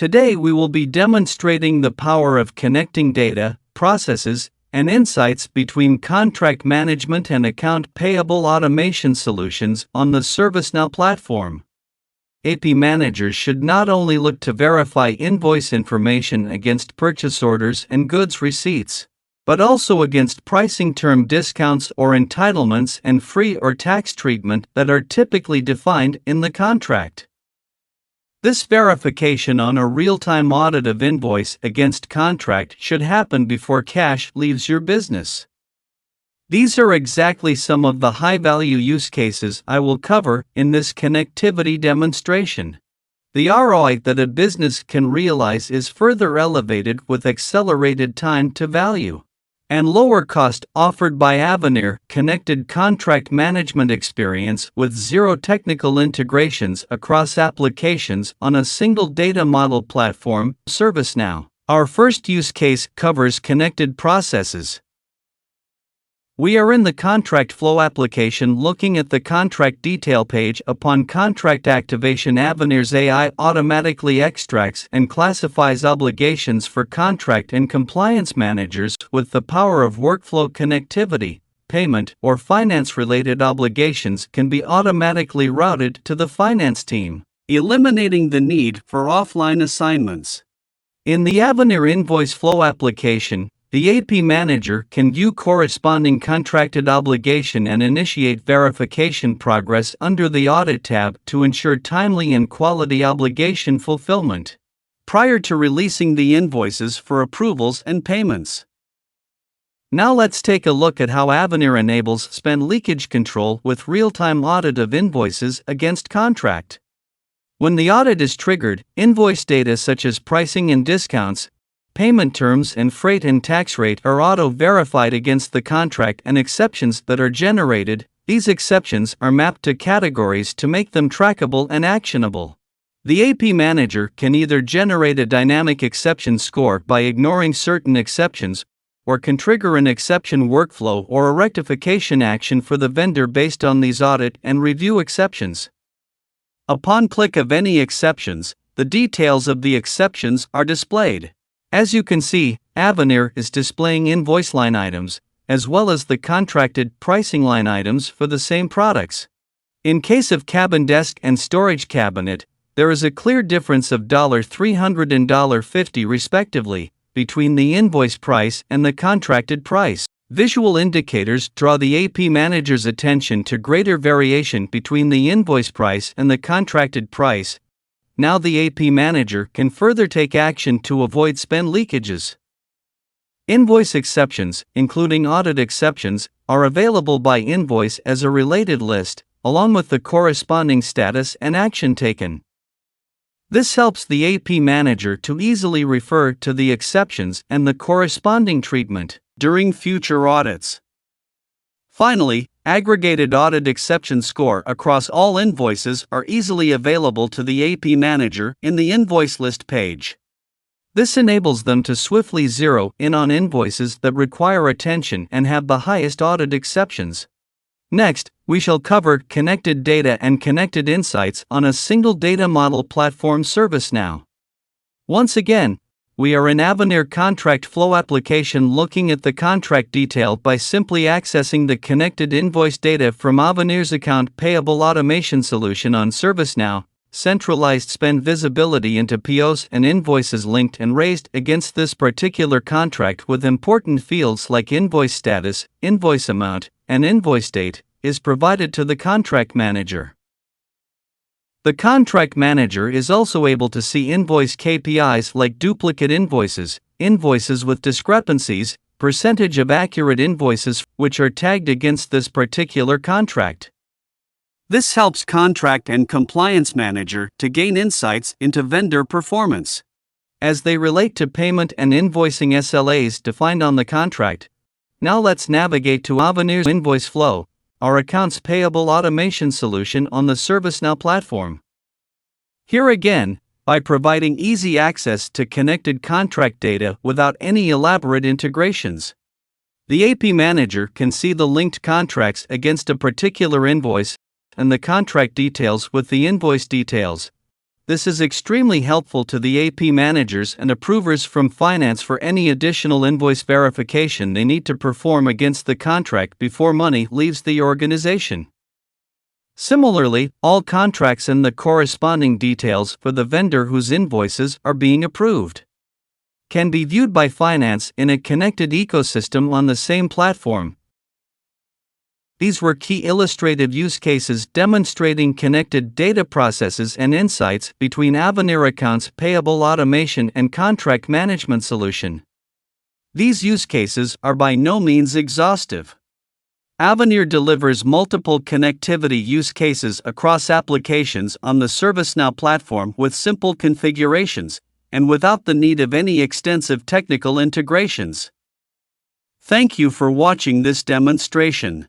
Today we will be demonstrating the power of connecting data, processes, and insights between contract management and account payable automation solutions on the ServiceNow platform. AP managers should not only look to verify invoice information against purchase orders and goods receipts, but also against pricing term discounts or entitlements and free or tax treatment that are typically defined in the contract. This verification on a real-time audit of invoice against contract should happen before cash leaves your business. These are exactly some of the high-value use cases I will cover in this connectivity demonstration. The ROI that a business can realize is further elevated with accelerated time to value and lower cost offered by Avenir connected contract management experience with zero technical integrations across applications on a single data model platform, ServiceNow. Our first use case covers connected processes. We are in the contract flow application looking at the contract detail page. Upon contract activation, Avenir's AI automatically extracts and classifies obligations for contract and compliance managers with the power of workflow connectivity. Payment or finance-related obligations can be automatically routed to the finance team, eliminating the need for offline assignments. In the Avenir invoice flow application, the AP manager can view corresponding contracted obligation and initiate verification progress under the Audit tab to ensure timely and quality obligation fulfillment, prior to releasing the invoices for approvals and payments. Now let's take a look at how Avenir enables spend leakage control with real-time audit of invoices against contract. When the audit is triggered, invoice data such as pricing and discounts, payment terms and freight and tax rate are auto-verified against the contract, and exceptions that are generated. These exceptions are mapped to categories to make them trackable and actionable. The AP manager can either generate a dynamic exception score by ignoring certain exceptions, or can trigger an exception workflow or a rectification action for the vendor based on these audit and review exceptions. Upon click of any exceptions, the details of the exceptions are displayed. As you can see, Avenir is displaying invoice line items, as well as the contracted pricing line items for the same products. In case of cabin desk and storage cabinet, there is a clear difference of $300 and $50 respectively, between the invoice price and the contracted price. Visual indicators draw the AP manager's attention to greater variation between the invoice price and the contracted price. Now the AP manager can further take action to avoid spend leakages. Invoice exceptions, including audit exceptions, are available by invoice as a related list, along with the corresponding status and action taken. This helps the AP manager to easily refer to the exceptions and the corresponding treatment during future audits. Finally, aggregated audit exception score across all invoices are easily available to the AP manager in the invoice list page. This enables them to swiftly zero in on invoices that require attention and have the highest audit exceptions. Next, we shall cover connected data and connected insights on a single data model platform, ServiceNow. Once again, we are in Avenir contract flow application looking at the contract detail by simply accessing the connected invoice data from Avenir's account payable automation solution on ServiceNow. Centralized spend visibility into POs and invoices linked and raised against this particular contract with important fields like invoice status, invoice amount, and invoice date is provided to the contract manager. The contract manager is also able to see invoice KPIs like duplicate invoices, invoices with discrepancies, percentage of accurate invoices which are tagged against this particular contract. This helps contract and compliance manager to gain insights into vendor performance as they relate to payment and invoicing SLAs defined on the contract. Now let's navigate to Avenir's invoice flow, our accounts payable automation solution on the ServiceNow platform. Here again, by providing easy access to connected contract data without any elaborate integrations, the AP manager can see the linked contracts against a particular invoice and the contract details with the invoice details. This is extremely helpful to the AP managers and approvers from finance for any additional invoice verification they need to perform against the contract before money leaves the organization. Similarly, all contracts and the corresponding details for the vendor whose invoices are being approved can be viewed by finance in a connected ecosystem on the same platform. These were key illustrative use cases demonstrating connected data processes and insights between Avenir Accounts Payable Automation and Contract Management Solution. These use cases are by no means exhaustive. Avenir delivers multiple connectivity use cases across applications on the ServiceNow platform with simple configurations and without the need of any extensive technical integrations. Thank you for watching this demonstration.